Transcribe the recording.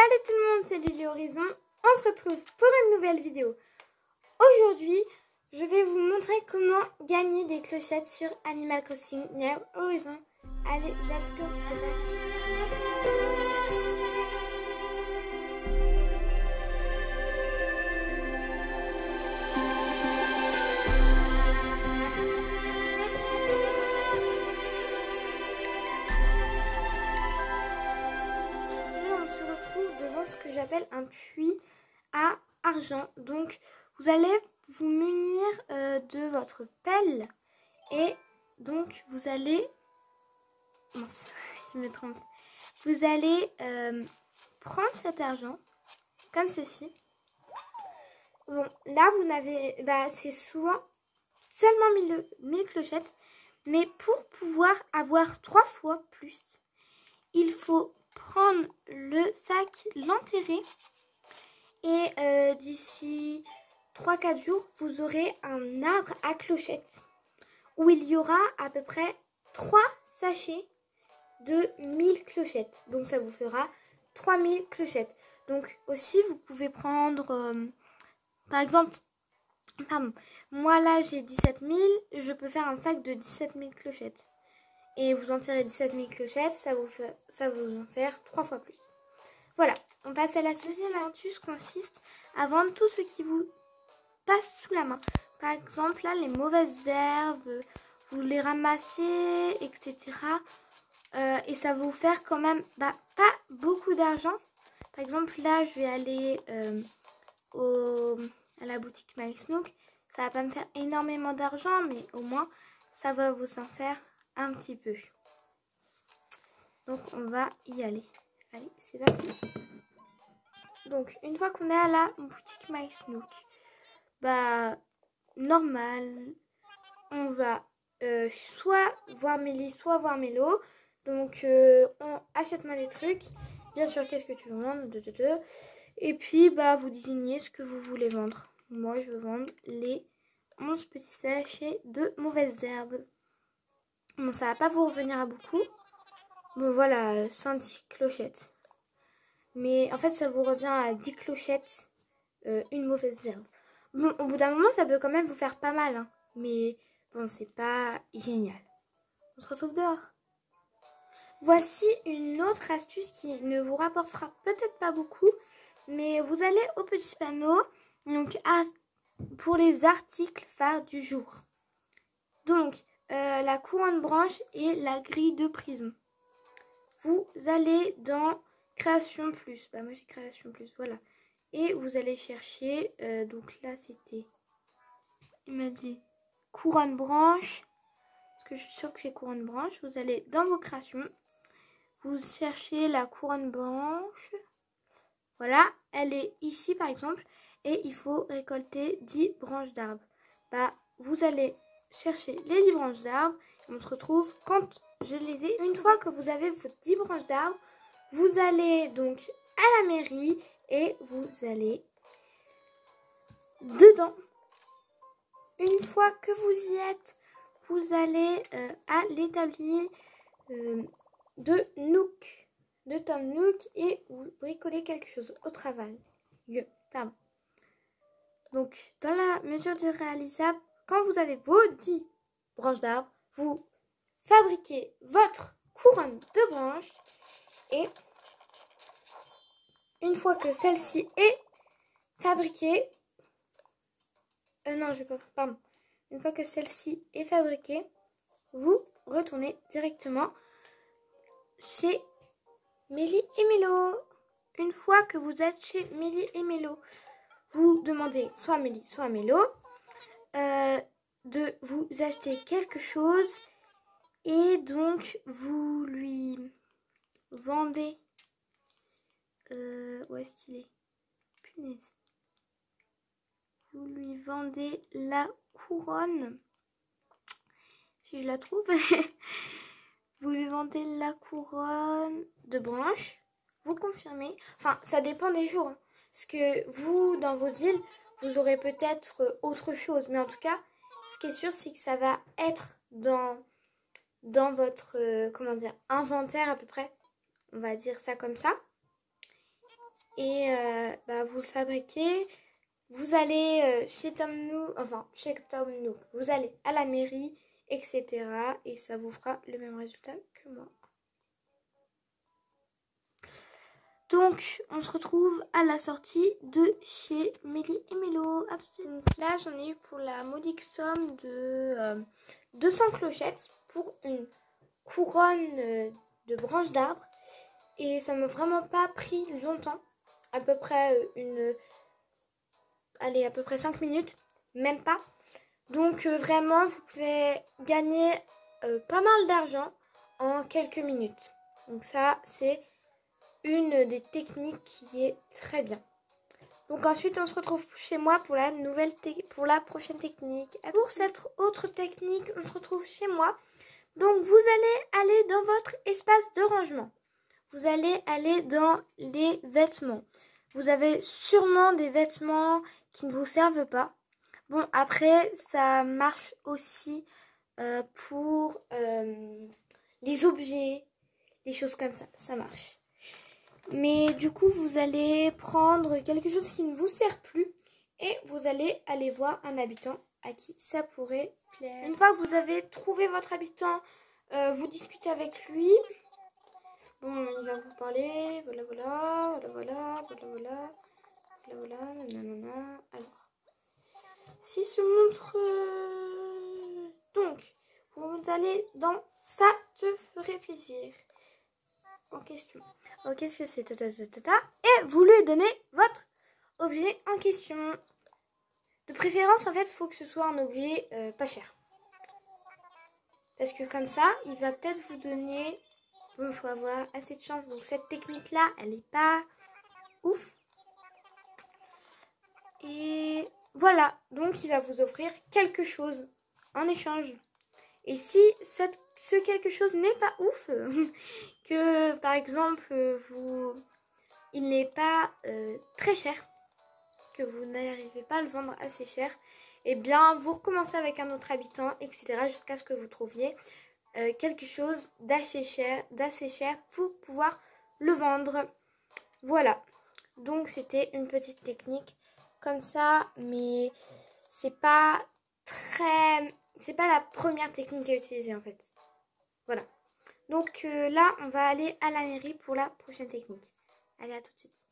Salut tout le monde, c'est Lily Horizon. On se retrouve pour une nouvelle vidéo. Aujourd'hui, je vais vous montrer comment gagner des clochettes sur Animal Crossing New Horizon. Allez, let's go, c'est parti. Devant ce que j'appelle un puits à argent. Donc vous allez vous munir de votre pelle et donc vous allez mince, je me trompe. Vous allez prendre cet argent comme ceci. Bon, là vous n'avez c'est souvent seulement 1000 clochettes, mais pour pouvoir avoir 3 fois plus, il faut prendre le sac, l'enterrer et d'ici 3-4 jours, vous aurez un arbre à clochettes où il y aura à peu près 3 sachets de 1000 clochettes. Donc ça vous fera 3000 clochettes. Donc aussi, vous pouvez prendre, par exemple, moi là j'ai 17 000, je peux faire un sac de 17 000 clochettes. Et vous en tirez 17 000 clochettes, ça vous en faire 3 fois plus. Voilà, on passe à la deuxième astuce, consiste à vendre tout ce qui vous passe sous la main. Par exemple, là, les mauvaises herbes, vous les ramassez, etc. Et ça va vous faire quand même pas beaucoup d'argent. Par exemple, là, je vais aller à la boutique MySnook. Ça va pas me faire énormément d'argent, mais au moins, ça va vous en faire un petit peu. Donc on va y aller. Allez, c'est parti. Donc une fois qu'on est à la boutique MySnook, normal, on va soit voir Mélie, soit voir Mélo. Donc on achète-moi des trucs. Bien sûr, qu'est-ce que tu veux vendre? Et puis vous désignez ce que vous voulez vendre. Moi je veux vendre les 11 petits sachets de mauvaises herbes. Bon, ça va pas vous revenir à beaucoup. Bon, voilà, 110 clochettes. Mais en fait, ça vous revient à 10 clochettes, une mauvaise herbe. Bon, au bout d'un moment, ça peut quand même vous faire pas mal. Hein. Mais bon, c'est pas génial. On se retrouve dehors. Voici une autre astuce qui ne vous rapportera peut-être pas beaucoup. Mais vous allez au petit panneau. Donc, pour les articles phares du jour. Donc, la couronne branche et la grille de prisme. Vous allez dans création plus. Moi j'ai création plus, voilà. Et vous allez chercher, donc là c'était, il m'a dit couronne branche. Parce que je suis sûre que j'ai couronne branche. Vous allez dans vos créations. Vous cherchez la couronne branche. Voilà, elle est ici par exemple. Et il faut récolter 10 branches d'arbres. Vous allez chercher les 10 branches d'arbres. On se retrouve quand je les ai. Une fois que vous avez vos 10 branches d'arbres, vous allez donc à la mairie et vous allez dedans. Une fois que vous y êtes, vous allez à l'établi de Nook, de Tom Nook, et vous bricolez quelque chose au travail. Donc, dans la mesure du réalisable, quand vous avez vos 10 branches d'arbres, vous fabriquez votre couronne de branches et une fois que celle-ci est fabriquée, une fois que celle-ci est fabriquée, vous retournez directement chez Mélie et Mélo. Une fois que vous êtes chez Mélie et Mélo, vous demandez soit à Mélie, soit à Mélo de vous acheter quelque chose et donc vous lui vendez où est-ce qu'il est? Punaise. Vous lui vendez la couronne, si je la trouve. Vous lui vendez la couronne de branche. Vous confirmez. Enfin, ça dépend des jours. Hein. Parce que vous, dans vos îles, vous aurez peut-être autre chose. Mais en tout cas, ce qui est sûr, c'est que ça va être dans votre inventaire à peu près. On va dire ça comme ça. et vous le fabriquez. Vous allez chez Tom Nook, vous allez à la mairie, etc. Et ça vous fera le même résultat que moi. Donc, on se retrouve à la sortie de chez Mélie et Mélo. À tout de suite. Donc là, j'en ai eu pour la modique somme de 200 clochettes pour une couronne de branches d'arbres. Et ça m'a vraiment pas pris longtemps. À peu près à peu près 5 minutes. Même pas. Donc vraiment, vous pouvez gagner pas mal d'argent en quelques minutes. Donc ça, c'est une des techniques qui est très bien. Donc ensuite, on se retrouve chez moi pour la prochaine technique. Pour cette autre technique, on se retrouve chez moi. Donc vous allez aller dans votre espace de rangement. Vous allez aller dans les vêtements. Vous avez sûrement des vêtements qui ne vous servent pas. Bon, après, ça marche aussi pour les objets, les choses comme ça. Ça marche. Mais du coup, vous allez prendre quelque chose qui ne vous sert plus et vous allez aller voir un habitant à qui ça pourrait plaire. Une fois que vous avez trouvé votre habitant, vous discutez avec lui. Bon, il va vous parler, voilà, nanana. Alors, si se montre... Donc, vous allez dans « Ça te ferait plaisir » en question. Oh, qu'est-ce que c'est? Et vous lui donnez votre objet en question. De préférence, en fait, il faut que ce soit un objet pas cher. Parce que comme ça, il va peut-être vous donner... Bon, il faut avoir assez de chance. Donc cette technique-là, elle n'est pas ouf. Et voilà. Donc il va vous offrir quelque chose en échange. Et si ce quelque chose n'est pas ouf, que par exemple, il n'est pas très cher, que vous n'arrivez pas à le vendre assez cher, eh bien vous recommencez avec un autre habitant, etc. jusqu'à ce que vous trouviez quelque chose d'assez cher pour pouvoir le vendre. Voilà. Donc c'était une petite technique comme ça, mais c'est pas la première technique à utiliser en fait. Voilà. Donc là, on va aller à la mairie pour la prochaine technique. Allez, à tout de suite.